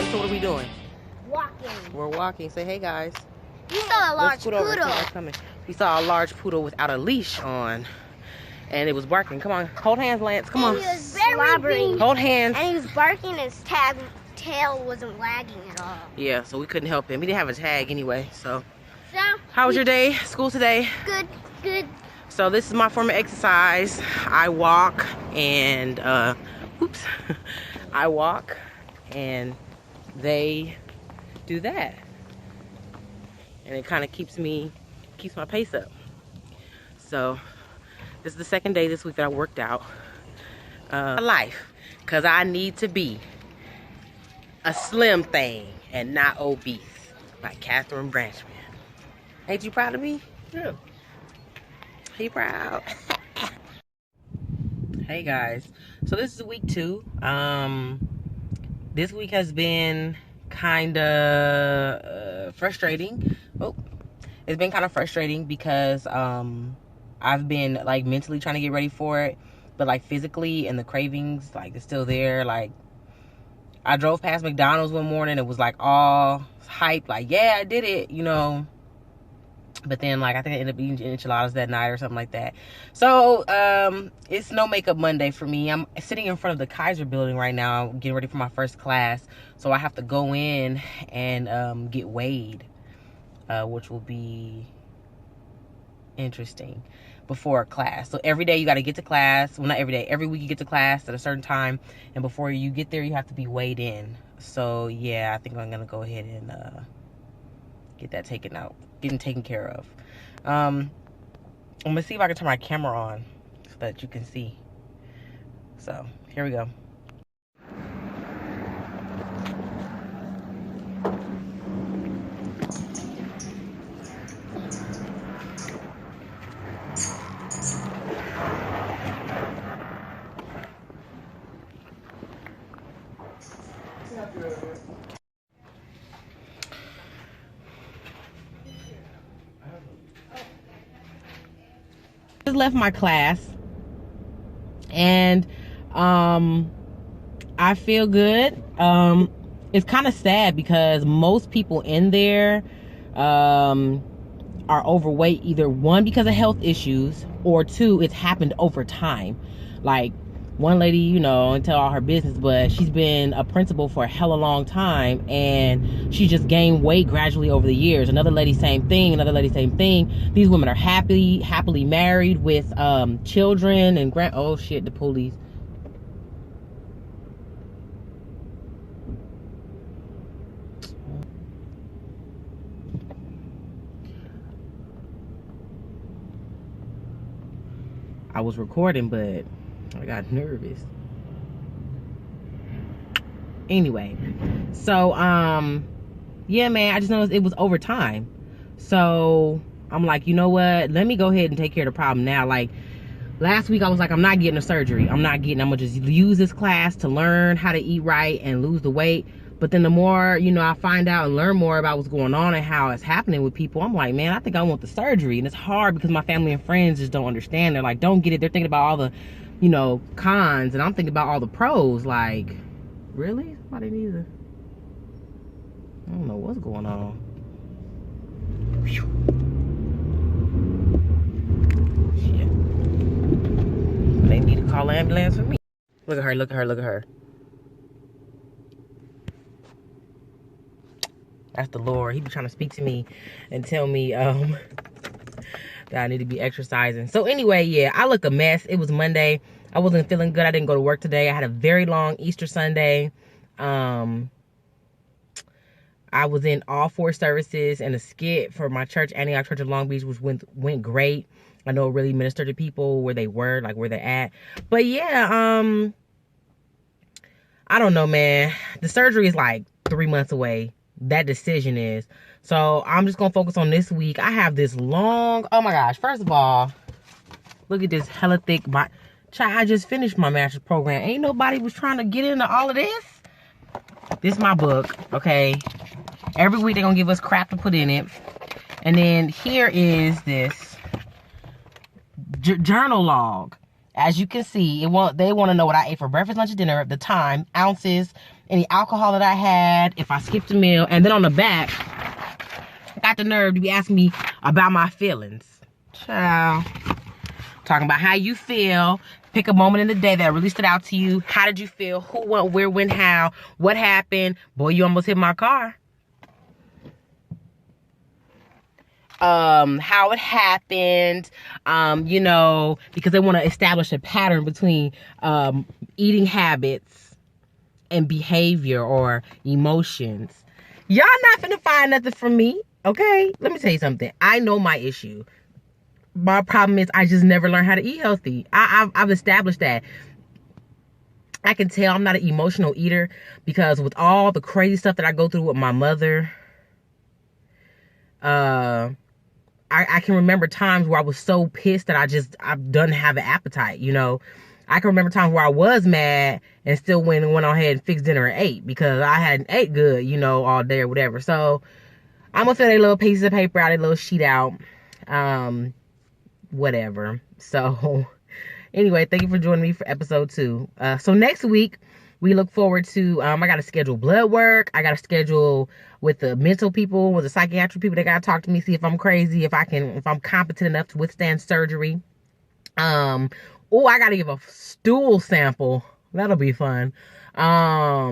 So what are we doing? Walking. We're walking. Say hey, guys. We saw a large poodle. We saw a large poodle without a leash on, and it was barking. Come on, hold hands, Lance. Come on. He was slobbering. Hold hands. And he was barking. His tail wasn't wagging at all. Yeah, so we couldn't help him. He didn't have a tag anyway. So how was your day? School today? Good, good. So this is my form of exercise. I walk and oops. I walk and they do that. And it kind of keeps my pace up. So this is the second day this week that I worked out. Life, cause I need to be a slim thing and not obese, by Catherine Branchman. Ain't you proud of me? Yeah. He proud. Hey guys, so this is week 2. This week has been kind of frustrating. It's been kind of frustrating because I've been like mentally trying to get ready for it, but like physically and the cravings like it's still there. Like I drove past McDonald's one morning, it was like all hype, like yeah, I did it, you know. But then like I think I ended up eating enchiladas that night or something like that. So it's no makeup Monday for me. I'm sitting in front of the Kaiser building right now getting ready for my first class, so I have to go in and get weighed, which will be interesting before class. So every day you got to get to class. Well, not every day, every week you get to class at a certain time, and before you get there you have to be weighed in. So yeah, I think I'm gonna go ahead and get that taken care of. I'm gonna see if I can turn my camera on so that you can see. So here we go. Just left my class and I feel good. It's kind of sad because most people in there are overweight, either 1 because of health issues, or 2 it's happened over time. Like one lady, you know, and tell all her business, but she's been a principal for a hella long time and she just gained weight gradually over the years. Another lady, same thing. Another lady, same thing. These women are happily married with children and oh shit, the police. I was recording, but I got nervous. Anyway, so yeah, man, I just noticed it was over time. So I'm like, you know what, let me go ahead and take care of the problem now. Like last week I was like, I'm not getting a surgery. I'm gonna just use this class to learn how to eat right and lose the weight. But then the more, you know, I find out and learn more about what's going on and how it's happening with people, I'm like, man, I think I want the surgery. And it's hard because my family and friends just don't understand. They're like, don't get it. They're thinking about all the, you know, cons, and I'm thinking about all the pros. Like, really? I didn't either. I don't know what's going on. Shit. They need to call an ambulance for me. Look at her, look at her, look at her. That's the Lord. He be trying to speak to me and tell me that I need to be exercising. So anyway, yeah, I look a mess. It was Monday. I wasn't feeling good. I didn't go to work today. I had a very long Easter Sunday. I was in all 4 services and a skit for my church, Antioch Church of Long Beach, which went great. I know it really ministered to people where they were, like where they're at. But yeah, I don't know, man. The surgery is like 3 months away. That decision is. So I'm just gonna focus on this week. I have this long, oh my gosh, first of all, look at this hella thick child. I just finished my master's program. Ain't nobody was trying to get into all of this. This is my book, okay? Every week they're gonna give us crap to put in it. And then here is this journal log. As you can see, they want to know what I ate for breakfast, lunch, and dinner, the time, ounces, any alcohol that I had, if I skipped a meal. And then on the back, I got the nerve to be asking me about my feelings. Child. Talking about how you feel. Pick a moment in the day that really stood out to you. How did you feel? Who, what, where, when, how? What happened? Boy, you almost hit my car. How it happened, you know, because they want to establish a pattern between eating habits and behavior or emotions. Y'all not finna find nothing from me, okay? Let me tell you something. I know my issue. My problem is I just never learned how to eat healthy. I've established that. I can tell I'm not an emotional eater because with all the crazy stuff that I go through with my mother, I can remember times where I was so pissed that I didn't have an appetite, you know. I can remember times where I was mad and still went on ahead and fixed dinner at 8 because I hadn't ate good, you know, all day or whatever. So I'm gonna fill their little pieces of paper out, their little sheet out, whatever. So anyway, thank you for joining me for episode 2. So next week, we look forward to, I got to schedule blood work. I got to schedule with the mental people, with the psychiatric people. They got to talk to me, see if I'm crazy, if I'm competent enough to withstand surgery. Oh, I got to give a stool sample. That'll be fun. Oh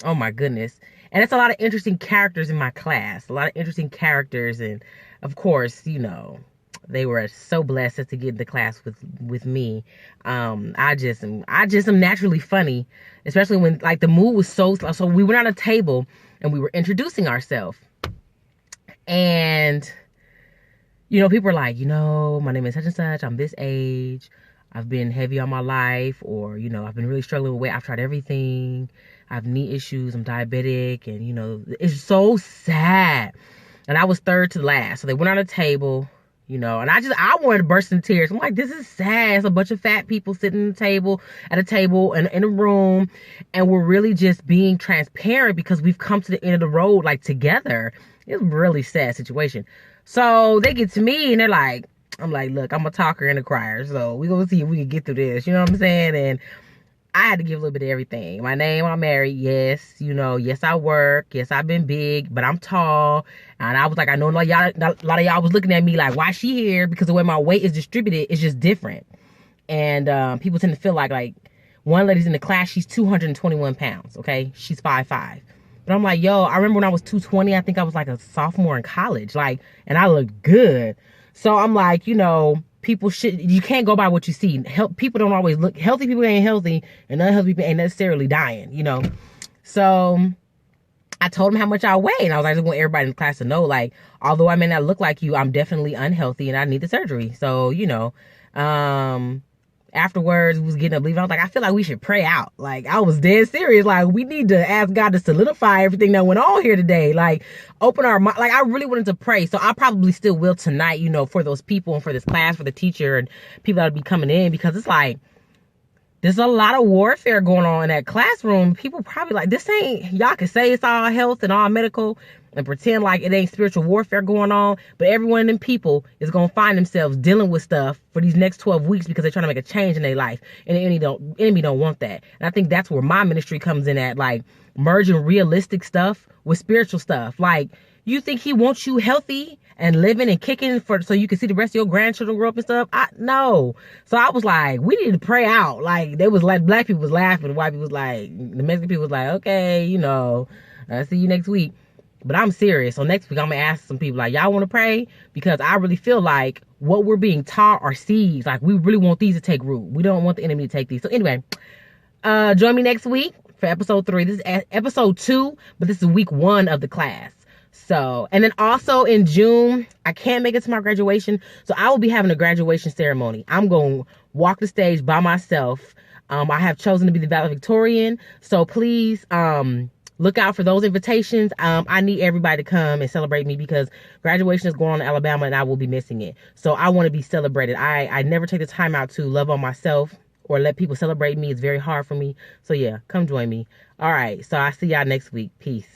my goodness. And it's a lot of interesting characters in my class. A lot of interesting characters. And of course, you know, they were so blessed to get into class with me. I just am naturally funny, especially when like the mood was so we went on a table and we were introducing ourselves. And you know, people were like, you know, my name is such and such, I'm this age, I've been heavy on my life, or, you know, I've been really struggling with weight, I've tried everything, I have knee issues, I'm diabetic, and you know, it's so sad. And I was third to last. So they went on a table, you know, and I wanted to burst into tears. I'm like, this is sad. It's a bunch of fat people sitting at a table and in a room, and we're really just being transparent because we've come to the end of the road, like, together. It's a really sad situation. So they get to me and they're like, I'm like, look, I'm a talker and a crier, so we're gonna see if we can get through this. You know what I'm saying? And I had to give a little bit of everything. My name, I'm married. Yes, you know, yes, I work. Yes, I've been big, but I'm tall. And I was like, I know a lot of y'all was looking at me like, why she here? Because the way my weight is distributed is just different. And people tend to feel like one lady's in the class, she's 221 pounds, okay? She's 5'5". But I'm like, yo, I remember when I was 220, I think I was like a sophomore in college. Like, and I looked good. So I'm like, you know, you can't go by what you see. People don't always look, healthy people ain't healthy, and unhealthy people ain't necessarily dying, you know. So I told him how much I weigh, and I was like, I just want everybody in the class to know, like, although I may not look like you, I'm definitely unhealthy and I need the surgery. So, you know, afterwards, we was getting up leaving. I was like, I feel like we should pray out. Like, I was dead serious. Like, we need to ask God to solidify everything that went on here today. Like, open our mind. Like, I really wanted to pray. So I probably still will tonight, you know, for those people and for this class, for the teacher and people that'll be coming in, because it's like, there's a lot of warfare going on in that classroom. People probably like, this ain't, y'all can say it's all health and all medical and pretend like it ain't spiritual warfare going on, but every one of them people is going to find themselves dealing with stuff for these next 12 weeks because they're trying to make a change in their life, and the enemy don't want that. And I think that's where my ministry comes in at, like merging realistic stuff with spiritual stuff. Like, you think he wants you healthy and living and kicking so you can see the rest of your grandchildren grow up and stuff? No. So I was like, we need to pray out. Like, they was like, black people was laughing, white people was like, the Mexican people was like, okay, you know, I'll see you next week. But I'm serious. So next week, I'm going to ask some people, like, y'all want to pray? Because I really feel like what we're being taught are seeds. Like, we really want these to take root. We don't want the enemy to take these. So anyway, join me next week for episode 3. This is episode 2, but this is week 1 of the class. So, and then also in June, I can't make it to my graduation. So I will be having a graduation ceremony. I'm going to walk the stage by myself. I have chosen to be the valedictorian. So please, look out for those invitations. I need everybody to come and celebrate me because graduation is going on in Alabama and I will be missing it. So I want to be celebrated. I never take the time out to love on myself or let people celebrate me. It's very hard for me. So yeah, come join me. All right. So I'll see y'all next week. Peace.